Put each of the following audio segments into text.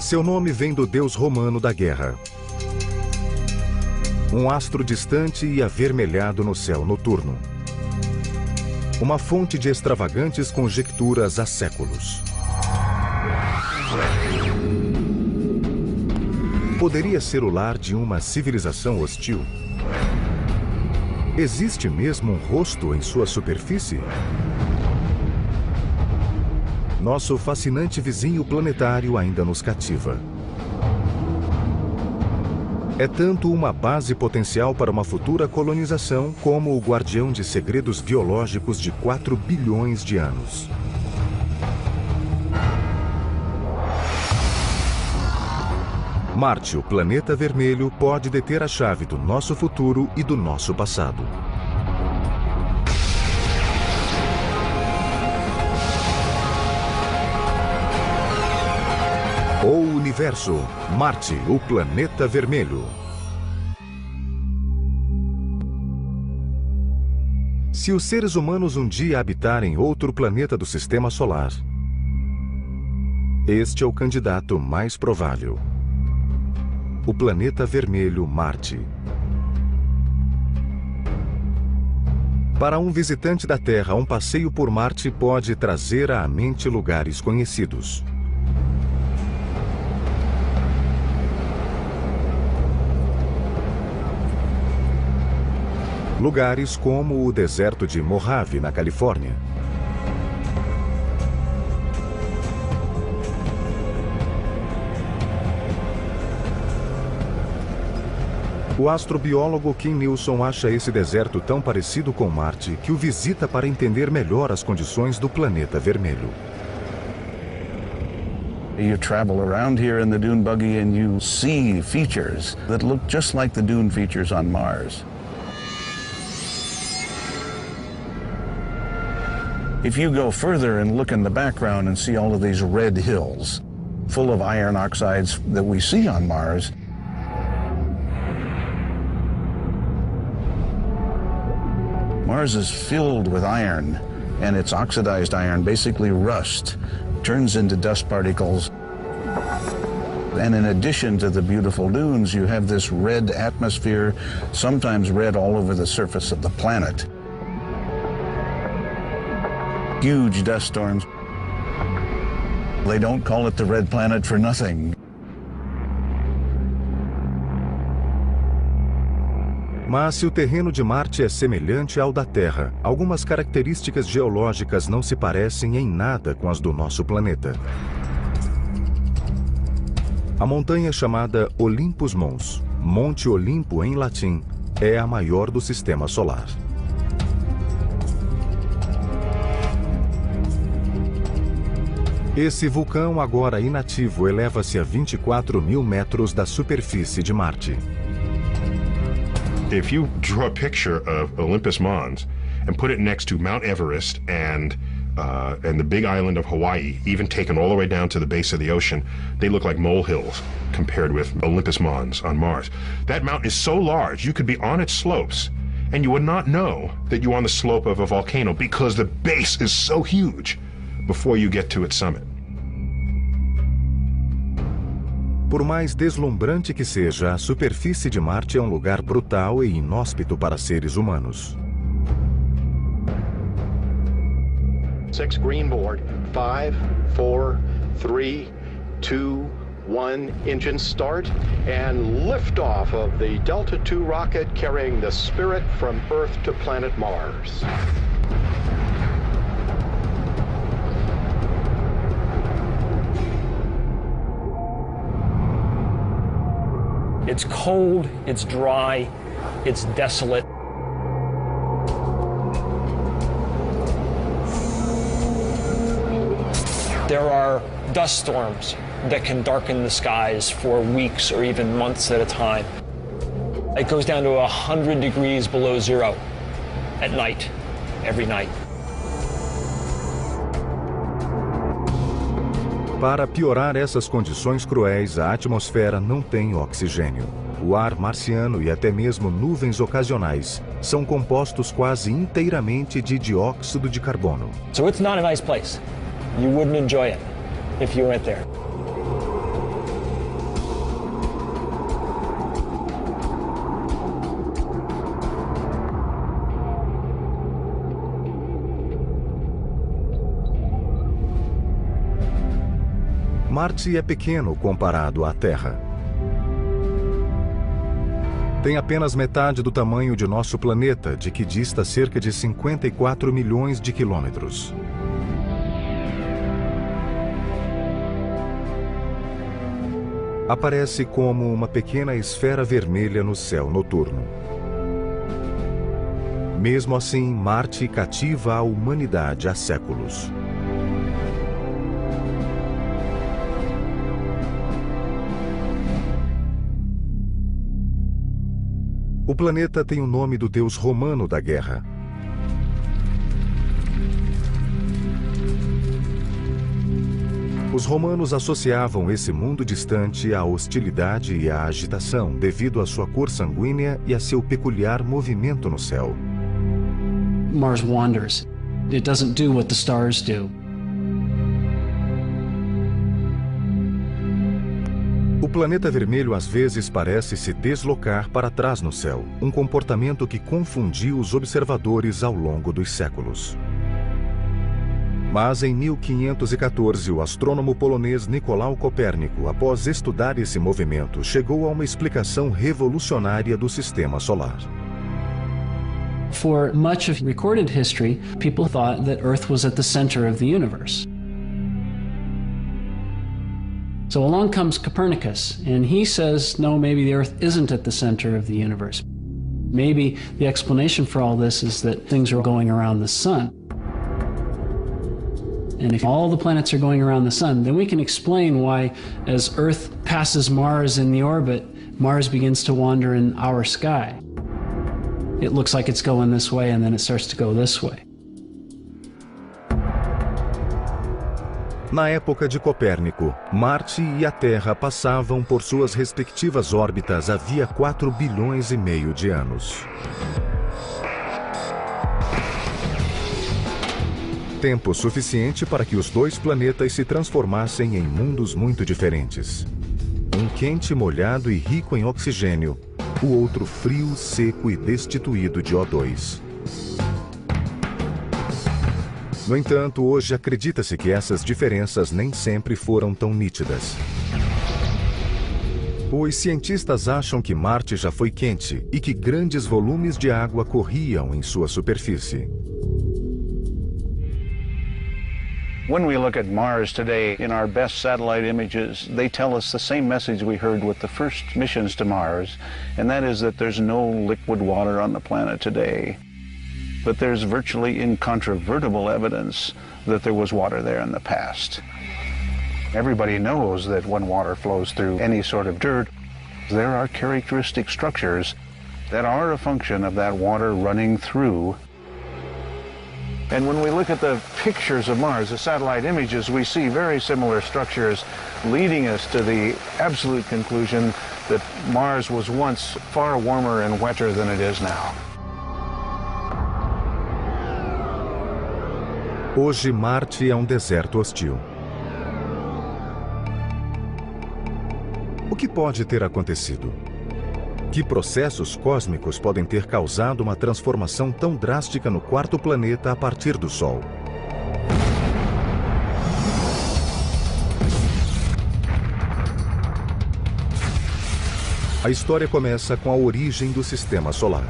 Seu nome vem do deus romano da guerra. Um astro distante e avermelhado no céu noturno. Uma fonte de extravagantes conjecturas há séculos. Poderia ser o lar de uma civilização hostil? Existe mesmo um rosto em sua superfície? Nosso fascinante vizinho planetário ainda nos cativa. É tanto uma base potencial para uma futura colonização, como o guardião de segredos biológicos de 4 bilhões de anos. Marte, o planeta vermelho, pode deter a chave do nosso futuro e do nosso passado. O Universo, Marte, o planeta vermelho. Se os seres humanos um dia habitarem outro planeta do Sistema Solar, este é o candidato mais provável. O planeta vermelho Marte. Para um visitante da Terra, um passeio por Marte pode trazer à mente lugares conhecidos. Lugares como o deserto de Mojave, na Califórnia. O astrobiólogo Kim Nilsson acha esse deserto tão parecido com Marte que o visita para entender melhor as condições do planeta vermelho. You travel around here in the dune buggy and you see features that look just like the dune features on Mars. If you go further and look in the background and see all of these red hills full of iron oxides that we see on Mars, Mars is filled with iron, and its oxidized iron, basically rust, turns into dust particles. And in addition to the beautiful dunes, you have this red atmosphere, sometimes red all over the surface of the planet. Huge dust storms. They don't call it the red planet for nothing. Mas se o terreno de Marte é semelhante ao da Terra, algumas características geológicas não se parecem em nada com as do nosso planeta. A montanha chamada Olympus Mons, Monte Olimpo em latim, é a maior do Sistema Solar. Esse vulcão, agora inativo, eleva-se a 24 mil metros da superfície de Marte. If you draw a picture of Olympus Mons and put it next to Mount Everest and the big island of Hawaii, even taken all the way down to the base of the ocean, they look like molehills compared with Olympus Mons on Mars. That mountain is so large, you could be on its slopes and you would not know that you're on the slope of a volcano because the base is so huge before you get to its summit. Por mais deslumbrante que seja, a superfície de Marte é um lugar brutal e inóspito para seres humanos. 6 green board, 5, 4, 3, 2, 1, engine start, and liftoff of the Delta II rocket carrying the Spirit from Earth to planet Mars. It's cold, it's dry, it's desolate. There are dust storms that can darken the skies for weeks or even months at a time. It goes down to 100 degrees below zero at night, every night. Para piorar essas condições cruéis, a atmosfera não tem oxigênio. O ar marciano e até mesmo nuvens ocasionais são compostos quase inteiramente de dióxido de carbono. So it's not a nice place. You wouldn't enjoy it if you went there. Marte é pequeno comparado à Terra. Tem apenas metade do tamanho de nosso planeta, de que dista cerca de 54 milhões de quilômetros. Aparece como uma pequena esfera vermelha no céu noturno. Mesmo assim, Marte cativa a humanidade há séculos. O planeta tem o nome do deus romano da guerra. Os romanos associavam esse mundo distante à hostilidade e à agitação devido à sua cor sanguínea e a seu peculiar movimento no céu. Mars wanders. It doesn't do what the stars do. O planeta vermelho às vezes parece se deslocar para trás no céu, um comportamento que confundiu os observadores ao longo dos séculos. Mas em 1514, o astrônomo polonês Nicolau Copérnico, após estudar esse movimento, chegou a uma explicação revolucionária do sistema solar. For much of recorded history, people thought that Earth was at the center of the universe. So along comes Copernicus, and he says, no, maybe the Earth isn't at the center of the universe. Maybe the explanation for all this is that things are going around the sun. And if all the planets are going around the sun, then we can explain why, as Earth passes Mars in the orbit, Mars begins to wander in our sky. It looks like it's going this way, and then it starts to go this way. Na época de Copérnico, Marte e a Terra passavam por suas respectivas órbitas havia 4 bilhões e meio de anos. Tempo suficiente para que os dois planetas se transformassem em mundos muito diferentes. Um quente, molhado e rico em oxigênio, o outro frio, seco e destituído de O2. No entanto, hoje acredita-se que essas diferenças nem sempre foram tão nítidas. Os cientistas acham que Marte já foi quente e que grandes volumes de água corriam em sua superfície. When we look at Mars today, in our best satellite images, they tell us the same message we heard with the first missions to Mars, and that is that there's no liquid water on the planet today. But there's virtually incontrovertible evidence that there was water there in the past. Everybody knows that when water flows through any sort of dirt, there are characteristic structures that are a function of that water running through. And when we look at the pictures of Mars, the satellite images, we see very similar structures leading us to the absolute conclusion that Mars was once far warmer and wetter than it is now. Hoje, Marte é um deserto hostil. O que pode ter acontecido? Que processos cósmicos podem ter causado uma transformação tão drástica no quarto planeta a partir do Sol? A história começa com a origem do Sistema Solar.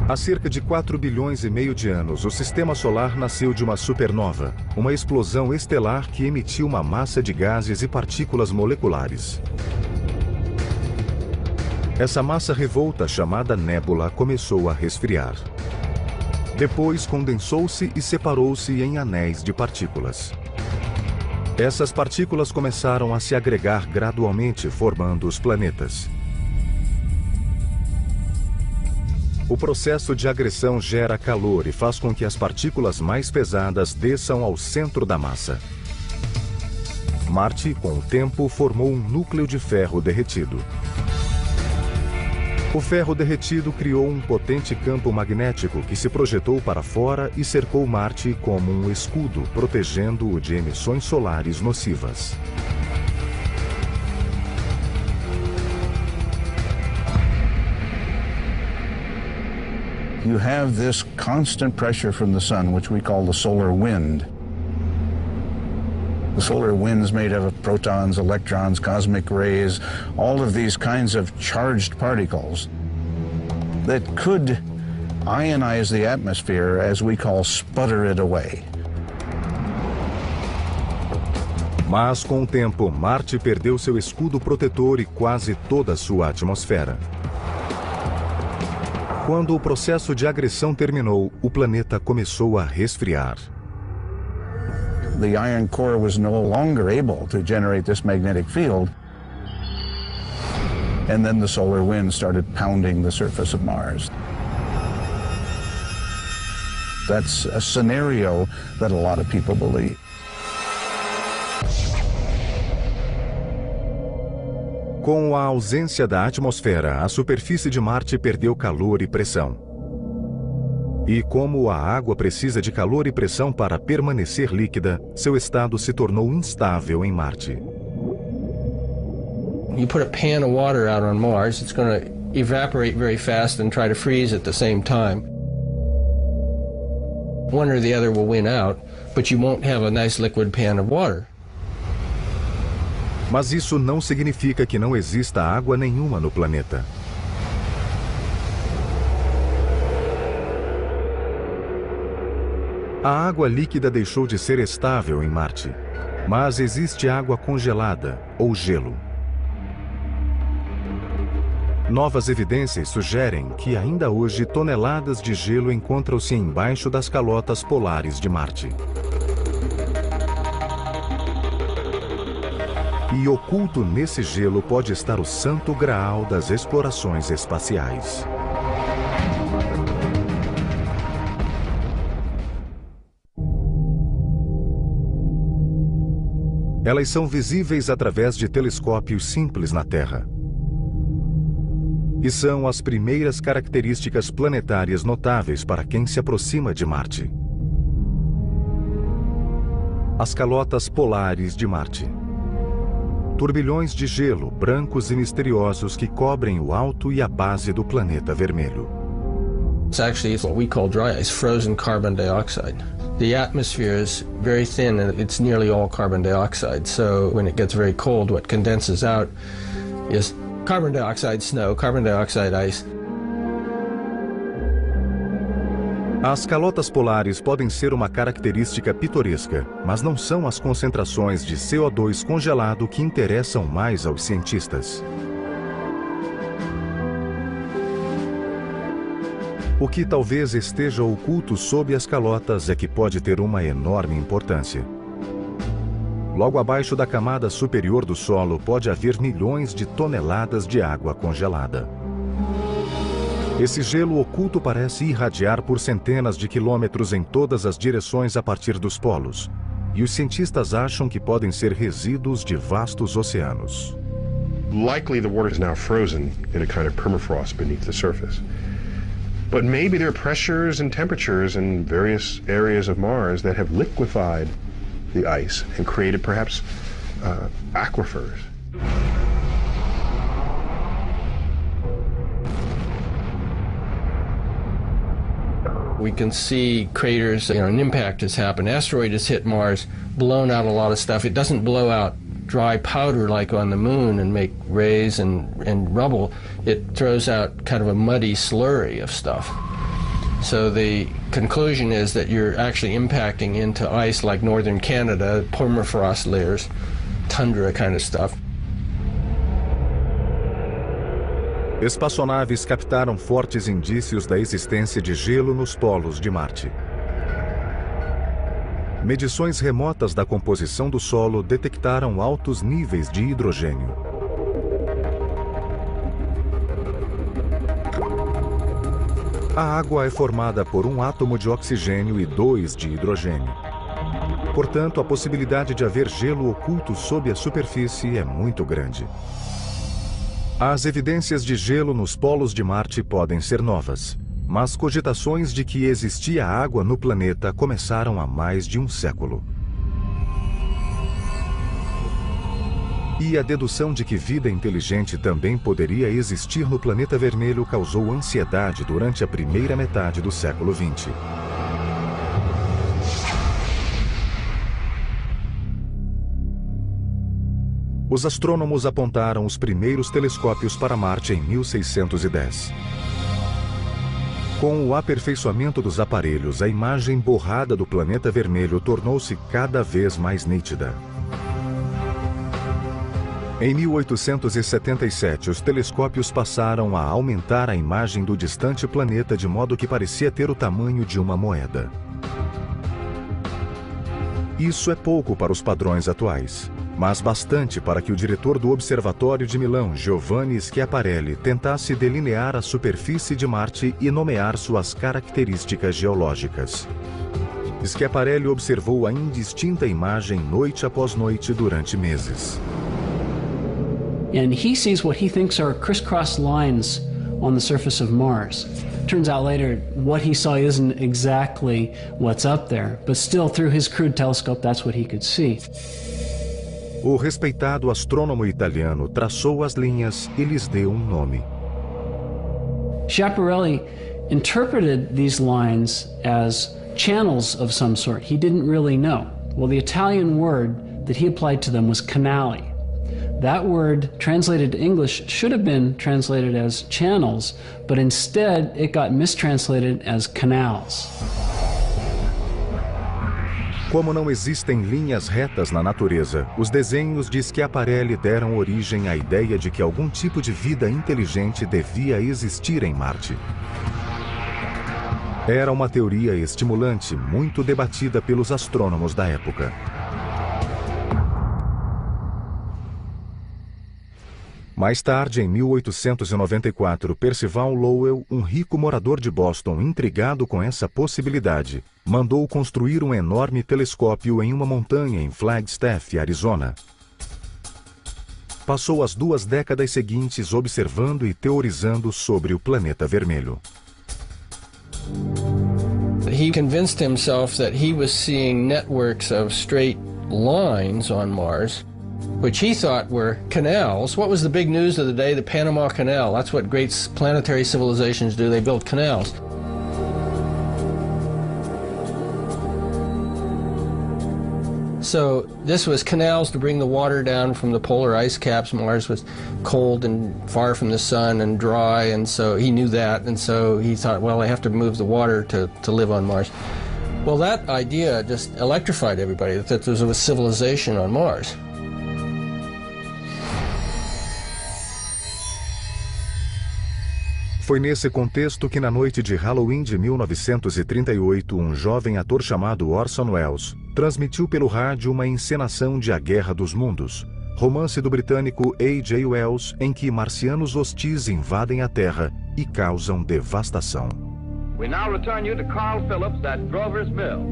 Há cerca de 4 bilhões e meio de anos, o Sistema Solar nasceu de uma supernova, uma explosão estelar que emitiu uma massa de gases e partículas moleculares. Essa massa revolta, chamada nébula, começou a resfriar. Depois condensou-se e separou-se em anéis de partículas. Essas partículas começaram a se agregar gradualmente, formando os planetas. O processo de agressão gera calor e faz com que as partículas mais pesadas desçam ao centro da massa. Marte, com o tempo, formou um núcleo de ferro derretido. O ferro derretido criou um potente campo magnético que se projetou para fora e cercou Marte como um escudo, protegendo-o de emissões solares nocivas. You have this constant pressure from the sun, which we call the solar wind. The solar wind's made of protons, electrons, cosmic rays, all of these kinds of charged particles that could ionize the atmosphere, as we call sputter it away. Mas, com o tempo, Marte perdeu seu escudo protetor e quase toda a sua atmosfera. Quando o processo de agressão terminou, o planeta começou a resfriar. The iron core was no longer able to generate this magnetic field. And then the solar wind started pounding the surface of Mars. That's a scenario that a lot of people believe. Com a ausência da atmosfera, a superfície de Marte perdeu calor e pressão. E como a água precisa de calor e pressão para permanecer líquida, seu estado se tornou instável em Marte. You put a pan of water out on Mars, it's going to evaporate very fast and try to freeze at the same time. One or the other will win out, but you won't have a nice liquid pan of water. Mas isso não significa que não exista água nenhuma no planeta. A água líquida deixou de ser estável em Marte, mas existe água congelada, ou gelo. Novas evidências sugerem que ainda hoje toneladas de gelo encontram-se embaixo das calotas polares de Marte. E oculto nesse gelo pode estar o santo graal das explorações espaciais. Elas são visíveis através de telescópios simples na Terra. E são as primeiras características planetárias notáveis para quem se aproxima de Marte. As calotas polares de Marte. Turbilhões de gelo brancos e misteriosos que cobrem o alto e a base do planeta vermelho. It's actually what we call dry ice, frozen carbon dioxide. The atmosphere is very thin and it's nearly all carbon dioxide. So when it gets very cold, what condenses out is carbon dioxide snow, carbon dioxide ice. As calotas polares podem ser uma característica pitoresca, mas não são as concentrações de CO2 congelado que interessam mais aos cientistas. O que talvez esteja oculto sob as calotas é que pode ter uma enorme importância. Logo abaixo da camada superior do solo pode haver milhões de toneladas de água congelada. Esse gelo oculto parece irradiar por centenas de quilômetros em todas as direções a partir dos polos, e os cientistas acham que podem ser resíduos de vastos oceanos. Likely the water is now frozen in a kind of permafrost beneath the surface. But maybe there are pressures and temperatures in various areas of Mars that have liquefied the ice and created perhaps aquifers. We can see craters, an impact has happened. Asteroid has hit Mars, blown out a lot of stuff. It doesn't blow out dry powder like on the moon and make rays and rubble. It throws out kind of a muddy slurry of stuff. So the conclusion is that you're actually impacting into ice like northern Canada, permafrost layers, tundra kind of stuff. Espaçonaves captaram fortes indícios da existência de gelo nos polos de Marte. Medições remotas da composição do solo detectaram altos níveis de hidrogênio. A água é formada por um átomo de oxigênio e 2 de hidrogênio. Portanto, a possibilidade de haver gelo oculto sob a superfície é muito grande. As evidências de gelo nos polos de Marte podem ser novas, mas cogitações de que existia água no planeta começaram há mais de um século. E a dedução de que vida inteligente também poderia existir no planeta vermelho causou ansiedade durante a primeira metade do século XX. Os astrônomos apontaram os primeiros telescópios para Marte em 1610. Com o aperfeiçoamento dos aparelhos, a imagem borrada do planeta vermelho tornou-se cada vez mais nítida. Em 1877, os telescópios passaram a aumentar a imagem do distante planeta de modo que parecia ter o tamanho de uma moeda. Isso é pouco para os padrões atuais, mas bastante para que o diretor do Observatório de Milão, Giovanni Schiaparelli, tentasse delinear a superfície de Marte e nomear suas características geológicas. Schiaparelli observou a indistinta imagem noite após noite durante meses. And he sees what he thinks are crisscross lines on the surface of Mars. Turns out later what he saw isn't exactly what's up there, but still through his crude telescope that's what he could see. O respeitado astrônomo italiano traçou as linhas e lhes deu um nome. Schiaparelli interpreted these lines as channels of some sort. He didn't really know. Well, the Italian word that he applied to them was canali. That word, translated to English, should have been translated as channels, but instead it got mistranslated as canals. Como não existem linhas retas na natureza, os desenhos de Schiaparelli deram origem à ideia de que algum tipo de vida inteligente devia existir em Marte. Era uma teoria estimulante, muito debatida pelos astrônomos da época. Mais tarde, em 1894, Percival Lowell, um rico morador de Boston intrigado com essa possibilidade, mandou construir um enorme telescópio em uma montanha em Flagstaff, Arizona. Passou as 2 décadas seguintes observando e teorizando sobre o planeta vermelho. He convinced himself that he was seeing networks of straight lines on Mars, which he thought were canals. What was the big news of the day? The Panama Canal. That's what great planetary civilizations do. They build canals. So this was canals to bring the water down from the polar ice caps. Mars was cold and far from the sun and dry, and so he knew that, and so he thought, well, I have to move the water to live on Mars. Well, that idea just electrified everybody, that there was a civilization on Mars. Foi nesse contexto que na noite de Halloween de 1938, um jovem ator chamado Orson Welles transmitiu pelo rádio uma encenação de A Guerra dos Mundos, romance do britânico A.J. Wells, em que marcianos hostis invadem a Terra e causam devastação. We now return you to Carl Phillips at Grover's Mill.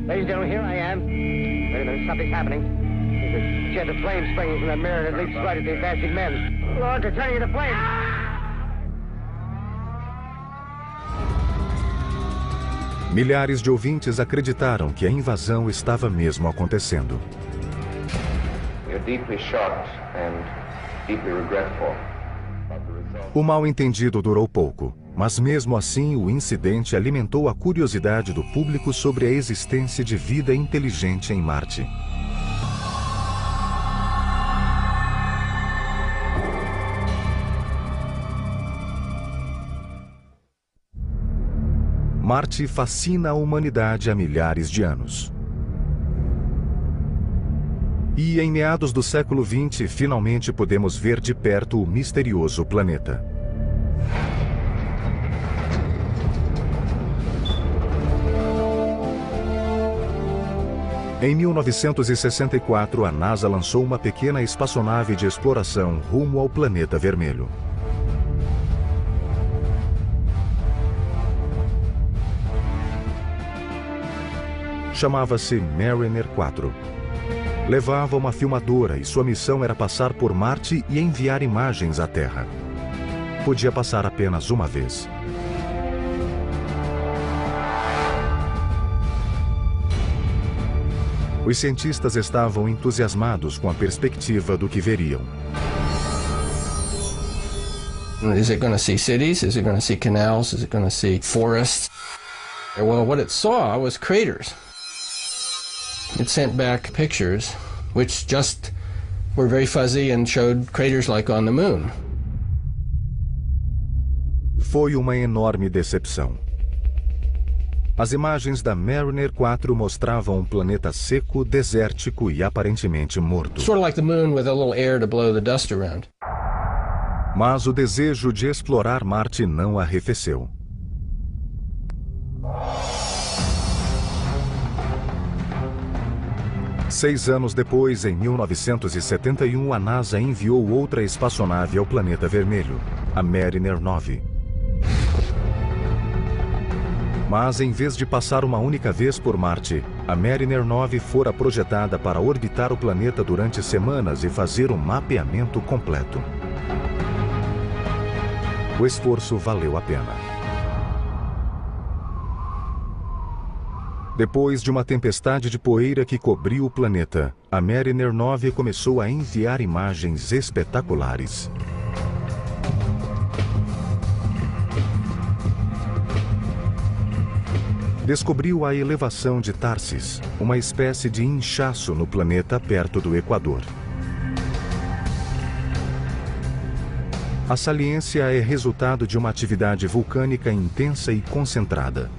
Ladies and gentlemen, here I am. Wait a minute, something's happening. There's a jet of flame springing from the mirror and it leaps right at the advancing men. Lord, they're turning into flames. Milhares de ouvintes acreditaram que a invasão estava mesmo acontecendo. O mal-entendido durou pouco, mas mesmo assim o incidente alimentou a curiosidade do público sobre a existência de vida inteligente em Marte. Marte fascina a humanidade há milhares de anos. E em meados do século XX, finalmente podemos ver de perto o misterioso planeta. Em 1964, a NASA lançou uma pequena espaçonave de exploração rumo ao planeta vermelho. Chamava-se Mariner 4. Levava uma filmadora e sua missão era passar por Marte e enviar imagens à Terra. Podia passar apenas uma vez. Os cientistas estavam entusiasmados com a perspectiva do que veriam. Is it going to see cities? Is it going to see canals? Is it going to see forests? Well, what it saw was craters. It sent back pictures which just were very fuzzy and showed craters like on the moon. Foi uma enorme decepção. As imagens da Mariner 4 mostravam um planeta seco, desértico e aparentemente morto. Sort of like the moon with a little air to blow the dust around. Mas o desejo de explorar Marte não arrefeceu. Seis anos depois, em 1971, a NASA enviou outra espaçonave ao planeta vermelho, a Mariner 9. Mas, em vez de passar uma única vez por Marte, a Mariner 9 fora projetada para orbitar o planeta durante semanas e fazer um mapeamento completo. O esforço valeu a pena. Depois de uma tempestade de poeira que cobriu o planeta, a Mariner 9 começou a enviar imagens espetaculares. Descobriu a elevação de Tharsis, uma espécie de inchaço no planeta perto do Equador. A saliência é resultado de uma atividade vulcânica intensa e concentrada.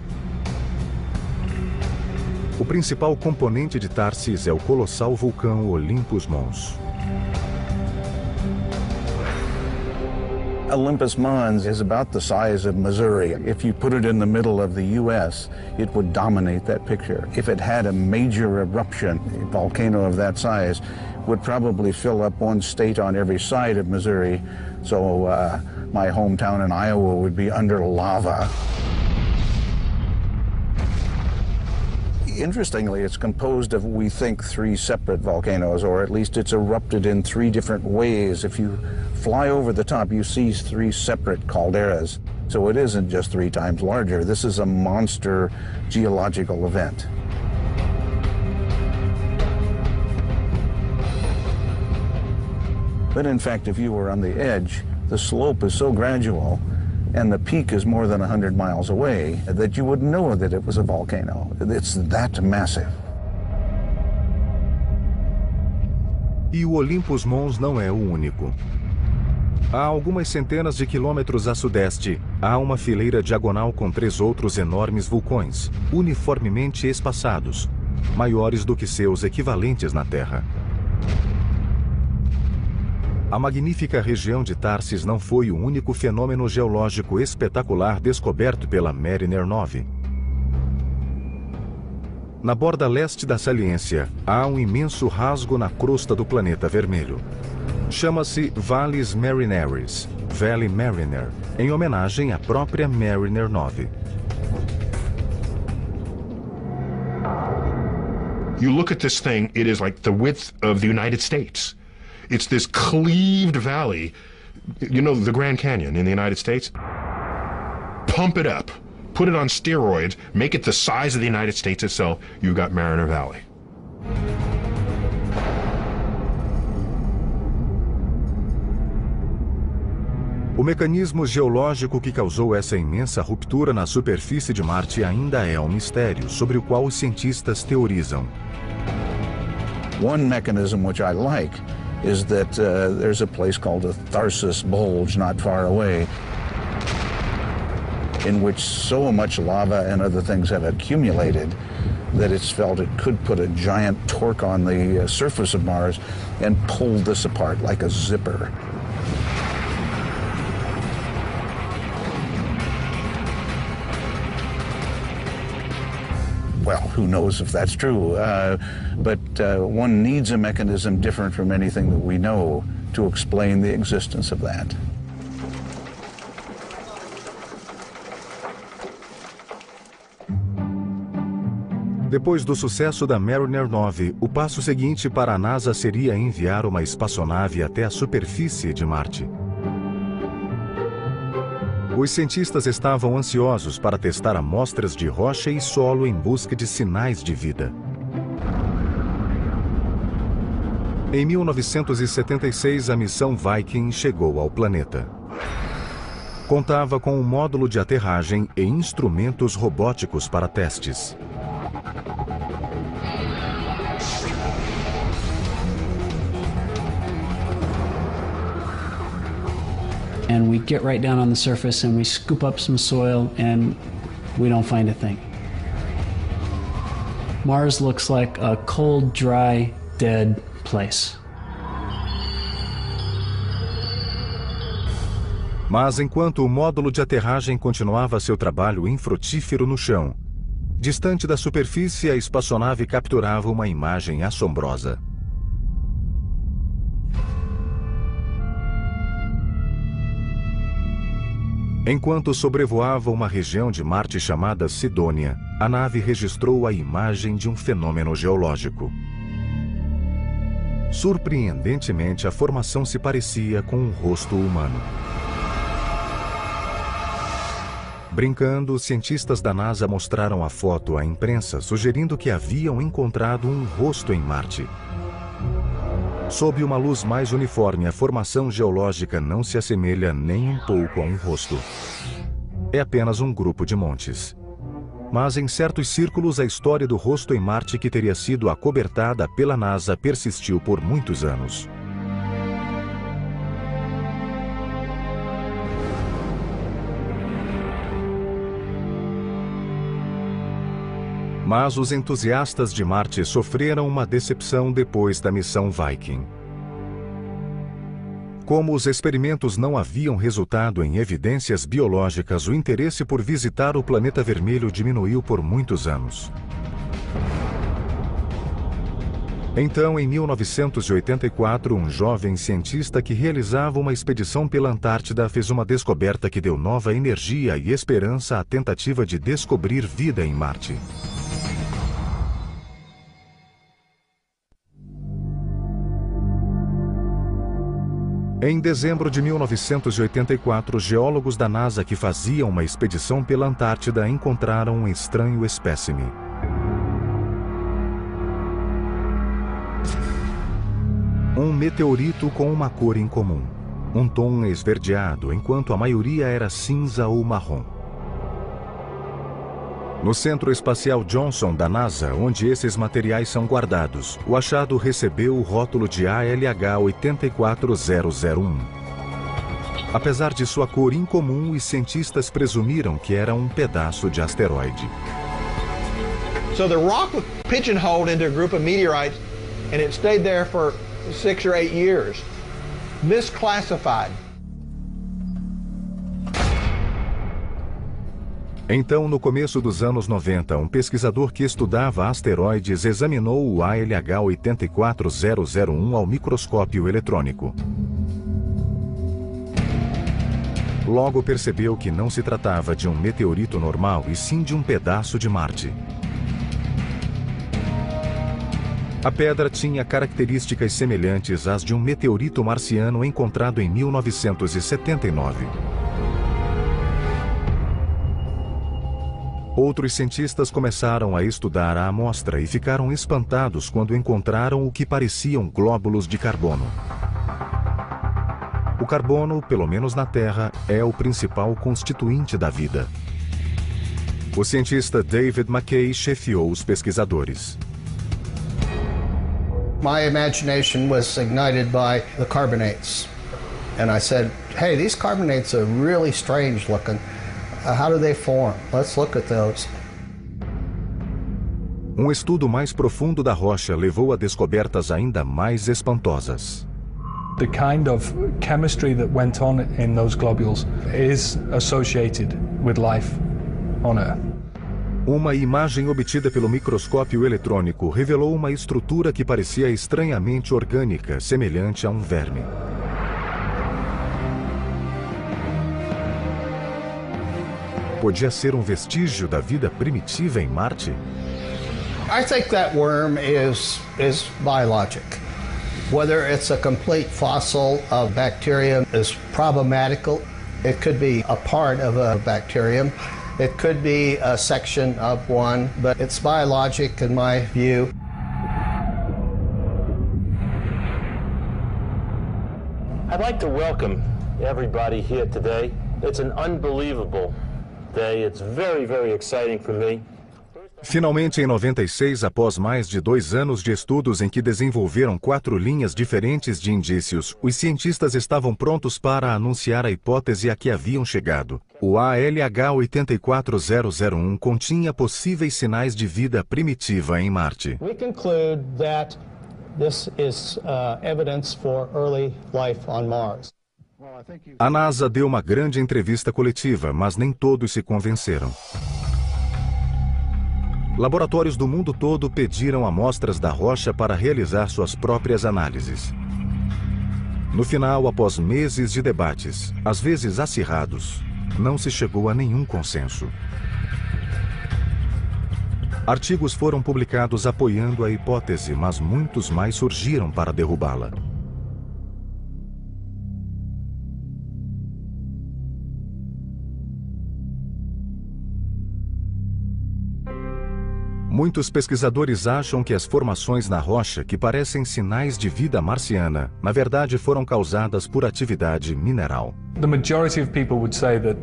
O principal componente de Tharsis é o colossal vulcão Olympus Mons. Olympus Mons is about the size of Missouri. If you put it in the middle of the U.S., it would dominate that picture. If it had a major eruption, a volcano of that size would probably fill up one state on every side of Missouri. So my hometown in Iowa would be under lava. Interestingly, it's composed of, we think, 3 separate volcanoes, or at least it's erupted in 3 different ways. If you fly over the top, you see 3 separate calderas. So it isn't just 3 times larger. This is a monster geological event. But in fact, if you were on the edge, the slope is so gradual and the peak is more than 100 miles away that you would know that it was a volcano. It's that massive. E o Olympus Mons não é o único. A algumas centenas de quilômetros a sudeste, há uma fileira diagonal com 3 outros enormes vulcões, uniformemente espaçados, maiores do que seus equivalentes na Terra. A magnífica região de Tharsis não foi o único fenômeno geológico espetacular descoberto pela Mariner 9. Na borda leste da saliência, há um imenso rasgo na crosta do planeta vermelho. Chama-se Valles Marineris, Valley Mariner, em homenagem à própria Mariner 9. You look at this thing, it is like the width of the United States. It's this cleaved valley, you know, the Grand Canyon in the United States. Pump it up, put it on steroids, make it the size of the United States itself, you've got Mariner Valley. O mecanismo geológico que causou essa imensa ruptura na superfície de Marte ainda é um mistério, sobre o qual os cientistas teorizam. One mechanism which I like is that there's a place called the Tharsis Bulge not far away, in which so much lava and other things have accumulated that it's felt it could put a giant torque on the surface of Mars and pull this apart like a zipper. Well, who knows if that's true, but one needs a mechanism different from anything that we know to explain the existence of that. Depois do sucesso da Mariner 9, o passo seguinte para a NASA seria enviar uma espaçonave até a superfície de Marte. Os cientistas estavam ansiosos para testar amostras de rocha e solo em busca de sinais de vida. Em 1976, a missão Viking chegou ao planeta. Contava com um módulo de aterragem e instrumentos robóticos para testes. And we get right down on the surface and we scoop up some soil and we don't find a thing. Mars looks like a cold, dry, dead place. Mas enquanto o módulo de aterragem continuava seu trabalho infrutífero no chão, distante da superfície, a espaçonave capturava uma imagem assombrosa. Enquanto sobrevoava uma região de Marte chamada Sidônia, a nave registrou a imagem de um fenômeno geológico. Surpreendentemente, a formação se parecia com um rosto humano. Brincando, os cientistas da NASA mostraram a foto à imprensa, sugerindo que haviam encontrado um rosto em Marte. Sob uma luz mais uniforme, a formação geológica não se assemelha nem um pouco a um rosto. É apenas um grupo de montes. Mas em certos círculos, a história do rosto em Marte, que teria sido acobertada pela NASA, persistiu por muitos anos. Mas os entusiastas de Marte sofreram uma decepção depois da missão Viking. Como os experimentos não haviam resultado em evidências biológicas, o interesse por visitar o planeta vermelho diminuiu por muitos anos. Então, em 1984, um jovem cientista que realizava uma expedição pela Antártida fez uma descoberta que deu nova energia e esperança à tentativa de descobrir vida em Marte. Em dezembro de 1984, geólogos da NASA que faziam uma expedição pela Antártida encontraram um estranho espécime. Um meteorito com uma cor incomum, um tom esverdeado, enquanto a maioria era cinza ou marrom. No Centro Espacial Johnson da NASA, onde esses materiais são guardados, o achado recebeu o rótulo de ALH 84001. Apesar de sua cor incomum, os cientistas presumiram que era um pedaço de asteroide. So the rock was pigeonholed into a group of meteorites and it stayed there for 6 or 8 years, misclassified. Então, no começo dos anos 90, um pesquisador que estudava asteroides examinou o ALH 84001 ao microscópio eletrônico. Logo percebeu que não se tratava de um meteorito normal, e sim de um pedaço de Marte. A pedra tinha características semelhantes às de um meteorito marciano encontrado em 1979. Outros cientistas começaram a estudar a amostra e ficaram espantados quando encontraram o que pareciam glóbulos de carbono. O carbono, pelo menos na Terra, é o principal constituinte da vida. O cientista David McKay chefiou os pesquisadores. My imagination was ignited by the carbonates. And I said, hey, these carbonates are really strange looking. How do they form? Let's look at those. Um estudo mais profundo da rocha levou a descobertas ainda mais espantosas. The kind of chemistry that went on in those globules is associated with life on Earth. Uma imagem obtida pelo microscópio eletrônico revelou uma estrutura que parecia estranhamente orgânica, semelhante a um verme. Podia ser um vestígio da vida primitiva em Marte? I think that worm is biologic. Whether it's a complete fossil of bacterium is problematical. It could be a part of a bacterium. It could be a section of one, but it's biologic in my view. I'd like to welcome everybody here today. It's an unbelievable day. It's very, very exciting for me. Finalmente, em 96, após mais de 2 anos de estudos em que desenvolveram 4 linhas diferentes de indícios, os cientistas estavam prontos para anunciar a hipótese a que haviam chegado. O ALH 84001 continha possíveis sinais de vida primitiva em Marte. We conclude that this is evidence for early life on Mars. A NASA deu uma grande entrevista coletiva, mas nem todos se convenceram. Laboratórios do mundo todo pediram amostras da rocha para realizar suas próprias análises. No final, após meses de debates, às vezes acirrados, não se chegou a nenhum consenso. Artigos foram publicados apoiando a hipótese, mas muitos mais surgiram para derrubá-la. Muitos pesquisadores acham que as formações na rocha, que parecem sinais de vida marciana, na verdade foram causadas por atividade mineral. The majority of people would say that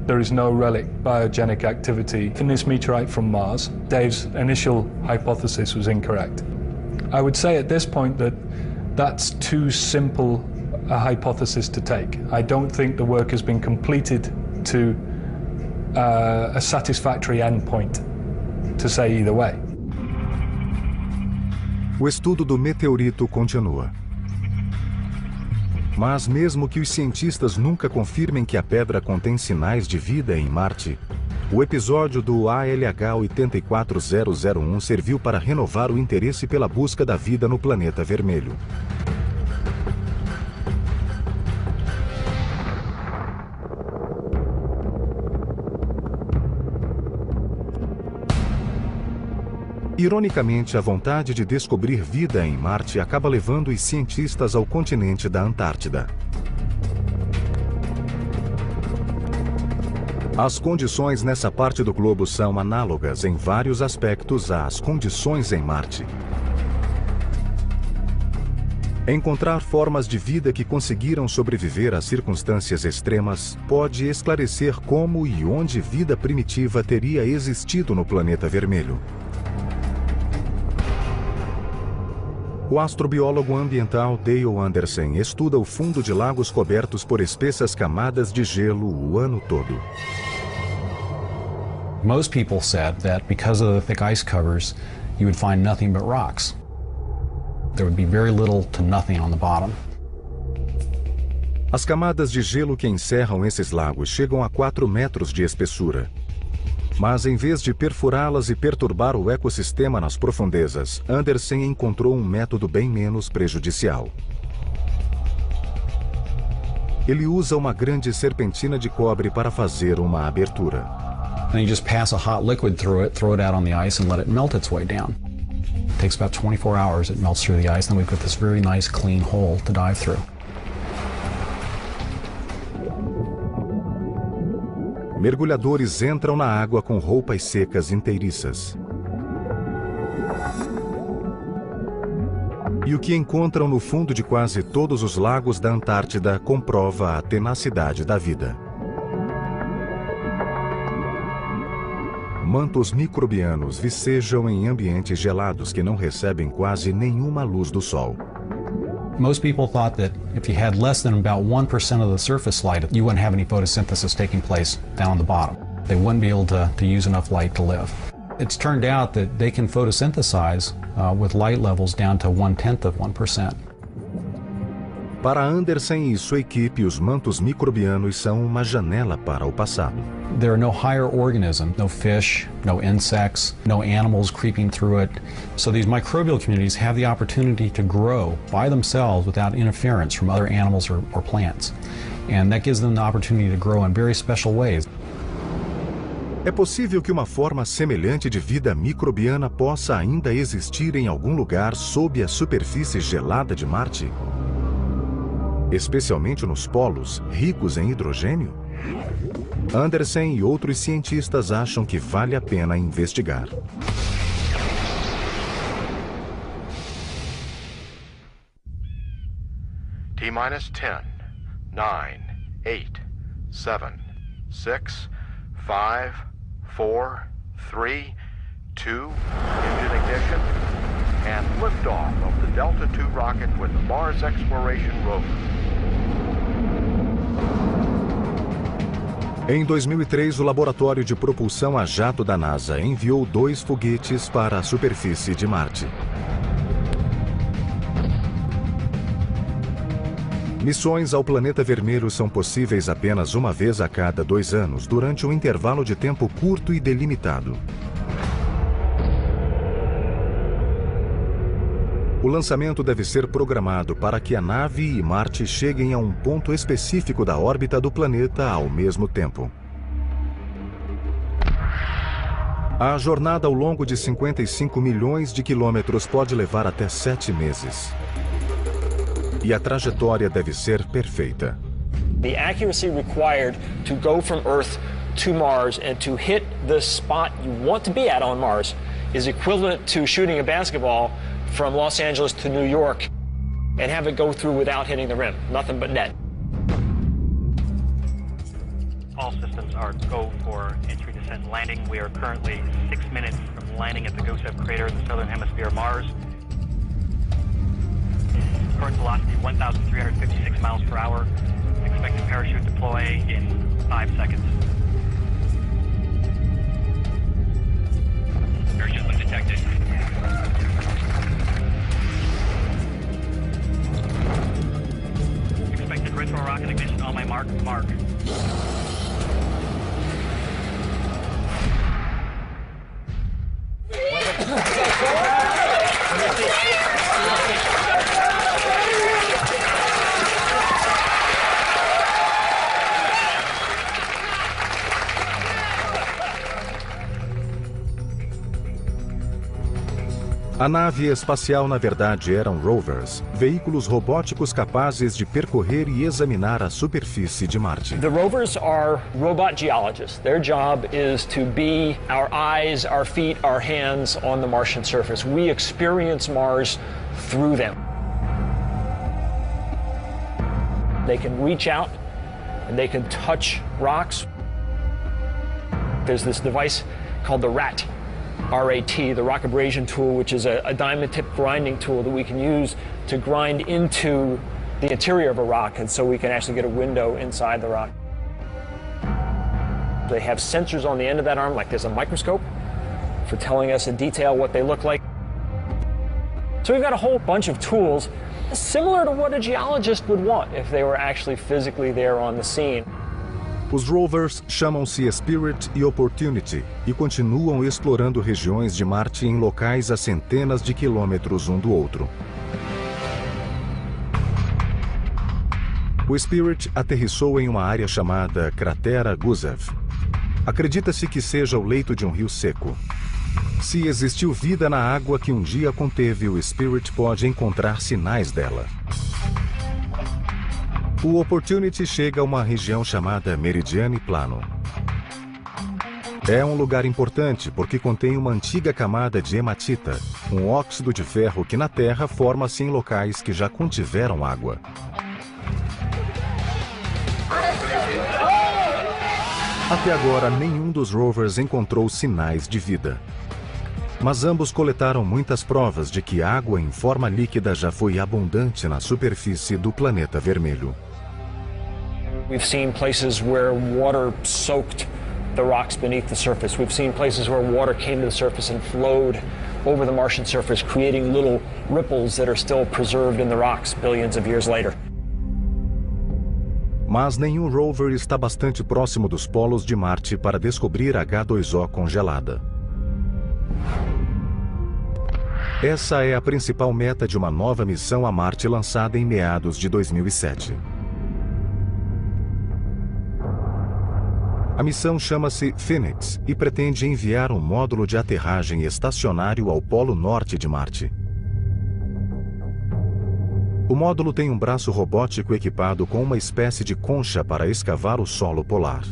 there is no relic biogenic activity in this meteorite from Mars. Dave's initial hypothesis was incorrect. I would say at this point that that's too simple a hypothesis to take. I don't think the work has been completed to a satisfactory endpoint to say either way. O estudo do meteorito continua. Mas mesmo que os cientistas nunca confirmem que a pedra contém sinais de vida em Marte, o episódio do ALH 84001 serviu para renovar o interesse pela busca da vida no planeta vermelho. Ironicamente, a vontade de descobrir vida em Marte acaba levando os cientistas ao continente da Antártida. As condições nessa parte do globo são análogas em vários aspectos às condições em Marte. Encontrar formas de vida que conseguiram sobreviver a circunstâncias extremas pode esclarecer como e onde vida primitiva teria existido no planeta vermelho. O astrobiólogo ambiental Dale Anderson estuda o fundo de lagos cobertos por espessas camadas de gelo o ano todo. Most people said that because of the thick ice covers, you would find nothing but rocks. There would be very little to nothing on the bottom. As camadas de gelo que encerram esses lagos chegam a 4 metros de espessura. Mas em vez de perfurá-las e perturbar o ecossistema nas profundezas, Anderson encontrou um método bem menos prejudicial. Ele usa uma grande serpentina de cobre para fazer uma abertura. Then you just pass a hot liquid through it, throw it out on the ice and let it melt its way down. It takes about 24 hours, it melts through the ice, and then we've got this very nice clean hole to dive through. Mergulhadores entram na água com roupas secas inteiriças. E o que encontram no fundo de quase todos os lagos da Antártida comprova a tenacidade da vida. Mantos microbianos vicejam em ambientes gelados que não recebem quase nenhuma luz do sol. Most people thought that if you had less than about 1% of the surface light, you wouldn't have any photosynthesis taking place down on the bottom. They wouldn't be able to use enough light to live. It's turned out that they can photosynthesize with light levels down to 1/10 of 1%. Para Anderson e sua equipe, os mantos microbianos são uma janela para o passado. There are no higher organisms, no fish, no insects, no animals creeping through it. So these microbial communities have the opportunity to grow by themselves without interference from other animals or plants. And that gives them the opportunity to grow in very special ways. É possível que uma forma semelhante de vida microbiana possa ainda existir em algum lugar sob a superfície gelada de Marte? Especialmente nos polos, ricos em hidrogênio? Anderson e outros cientistas acham que vale a pena investigar. T-minus 10, 9, 8, 7, 6, 5, 4, 3, 2, engine ignition, and liftoff of the Delta II rocket with the Mars Exploration Rover. Em 2003, o Laboratório de Propulsão a Jato da NASA enviou 2 foguetes para a superfície de Marte. Missões ao planeta vermelho são possíveis apenas uma vez a cada 2 anos, durante um intervalo de tempo curto e delimitado. O lançamento deve ser programado para que a nave e Marte cheguem a um ponto específico da órbita do planeta ao mesmo tempo. A jornada ao longo de 55 milhões de quilômetros pode levar até 7 meses. E a trajetória deve ser perfeita. The accuracy required to go from Earth to Mars and to hit the spot you want to be at on Mars is equivalent to shooting a basketball from Los Angeles to New York and have it go through without hitting the rim. Nothing but net. All systems are go for entry, descent, and landing. We are currently 6 minutes from landing at the Gusev crater in the southern hemisphere of Mars. Current velocity 1,356 miles per hour. Expected parachute deploy in 5 seconds. Parachute lift detected. Expected retro rocket ignition on my mark. A nave espacial, na verdade, eram rovers, veículos robóticos capazes de percorrer e examinar a superfície de Marte. The rovers are robot geologists. Their job is to be our eyes, our feet, our hands on the Martian surface. We experience Mars through them. They can reach out and they can touch rocks. There's this device called the RAT. R-A-T, the rock abrasion tool, which is a diamond tip grinding tool that we can use to grind into the interior of a rock, and so we can actually get a window inside the rock. They have sensors on the end of that arm, like there's a microscope, for telling us in detail what they look like. So we've got a whole bunch of tools similar to what a geologist would want if they were actually physically there on the scene. Os rovers chamam-se Spirit e Opportunity e continuam explorando regiões de Marte em locais a centenas de quilômetros um do outro. O Spirit aterrissou em uma área chamada Cratera Gusev. Acredita-se que seja o leito de um rio seco. Se existiu vida na água que um dia conteve, o Spirit pode encontrar sinais dela. O Opportunity chega a uma região chamada Meridiane Plano. É um lugar importante porque contém uma antiga camada de hematita, um óxido de ferro que na Terra forma-se em locais que já contiveram água. Até agora, nenhum dos rovers encontrou sinais de vida. Mas ambos coletaram muitas provas de que água em forma líquida já foi abundante na superfície do planeta vermelho. We've seen places where water soaked the rocks beneath the surface. We've seen places where water came to the surface and flowed over the Martian surface, creating little ripples that are still preserved in the rocks billions of years later. Mas nenhum rover está bastante próximo dos polos de Marte para descobrir H2O congelada. Essa é a principal meta de uma nova missão a Marte lançada em meados de 2007. A missão chama-se Phoenix e pretende enviar um módulo de aterragem estacionário ao polo norte de Marte. O módulo tem um braço robótico equipado com uma espécie de concha para escavar o solo polar.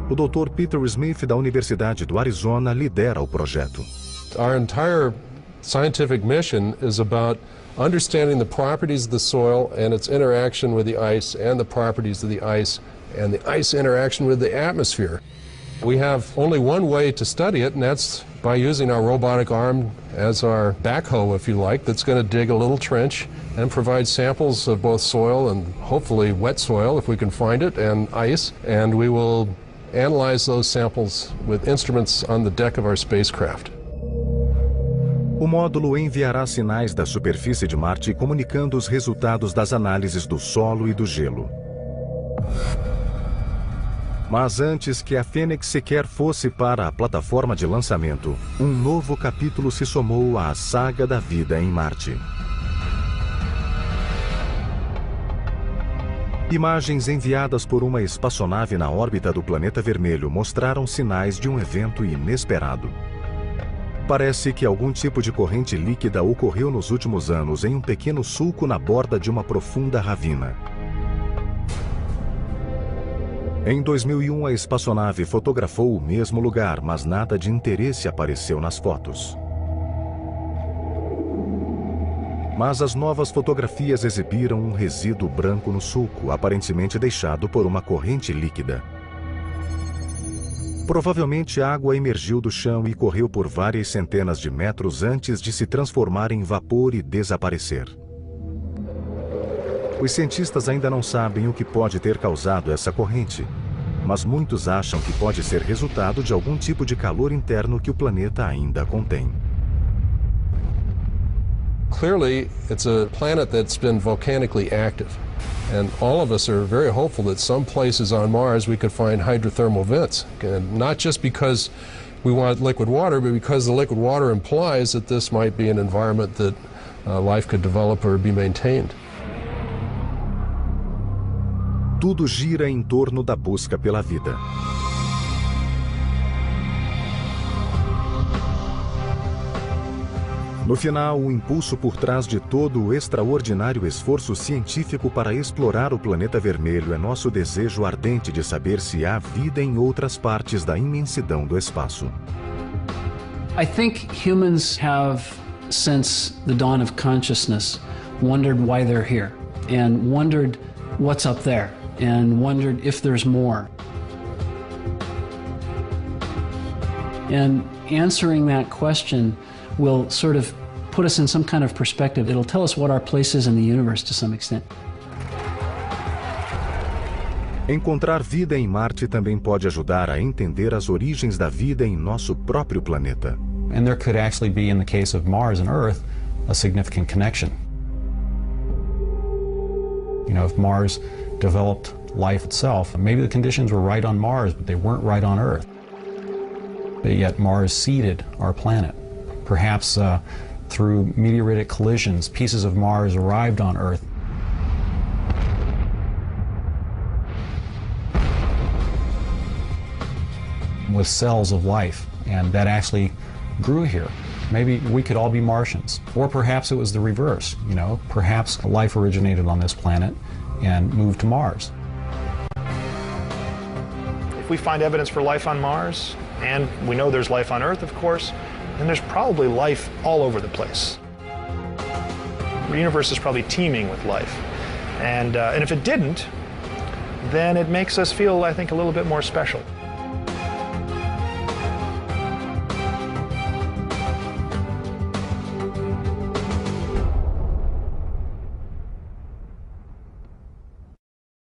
O Dr. Peter Smith, da Universidade do Arizona, lidera o projeto. Our entire scientific mission is about understanding the properties of the soil and its interaction with the ice and the properties of the ice and the ice interaction with the atmosphere. We have only one way to study it, and that's by using our robotic arm as our backhoe, if you like, that's going to dig a little trench and provide samples of both soil and hopefully wet soil, if we can find it, and ice. And we will analyze those samples with instruments on the deck of our spacecraft. O módulo enviará sinais da superfície de Marte comunicando os resultados das análises do solo e do gelo. Mas antes que a Fênix sequer fosse para a plataforma de lançamento, um novo capítulo se somou à saga da vida em Marte. Imagens enviadas por uma espaçonave na órbita do planeta vermelho mostraram sinais de um evento inesperado. Parece que algum tipo de corrente líquida ocorreu nos últimos anos em um pequeno sulco na borda de uma profunda ravina. Em 2001, a espaçonave fotografou o mesmo lugar, mas nada de interesse apareceu nas fotos. Mas as novas fotografias exibiram um resíduo branco no sulco, aparentemente deixado por uma corrente líquida. Provavelmente a água emergiu do chão e correu por várias centenas de metros antes de se transformar em vapor e desaparecer. Os cientistas ainda não sabem o que pode ter causado essa corrente, mas muitos acham que pode ser resultado de algum tipo de calor interno que o planeta ainda contém. Clearly, it's a planet that's been volcanically active. And all of us are very hopeful that some places on Mars we could find hydrothermal vents. And not just because we want liquid water, but because the liquid water implies that this might be an environment that life could develop or be maintained. Tudo gira em torno da busca pela vida. No final, o impulso por trás de todo o extraordinário esforço científico para explorar o planeta vermelho é nosso desejo ardente de saber se há vida em outras partes da imensidão do espaço. I think humans have, since the dawn of consciousness, wondered why they're here, and wondered what's up there, and wondered if there's more. And answering that question will sort of put us in some kind of perspective. It'll tell us what our place is in the universe to some extent. Encontrar vida em Marte também pode ajudar a entender as origens da vida em nosso próprio planeta. And there could actually be, in the case of Mars and Earth, a significant connection. You know, if Mars developed life itself, maybe the conditions were right on Mars, but they weren't right on Earth. But yet Mars seeded our planet. Perhaps through meteoritic collisions, pieces of Mars arrived on Earth. With cells of life, and that actually grew here. Maybe we could all be Martians. Or perhaps it was the reverse, you know, perhaps life originated on this planet and moved to Mars. If we find evidence for life on Mars, and we know there's life on Earth, of course, then there's probably life all over the place. The universe is probably teeming with life. And if it didn't, then it makes us feel, I think, a little bit more special.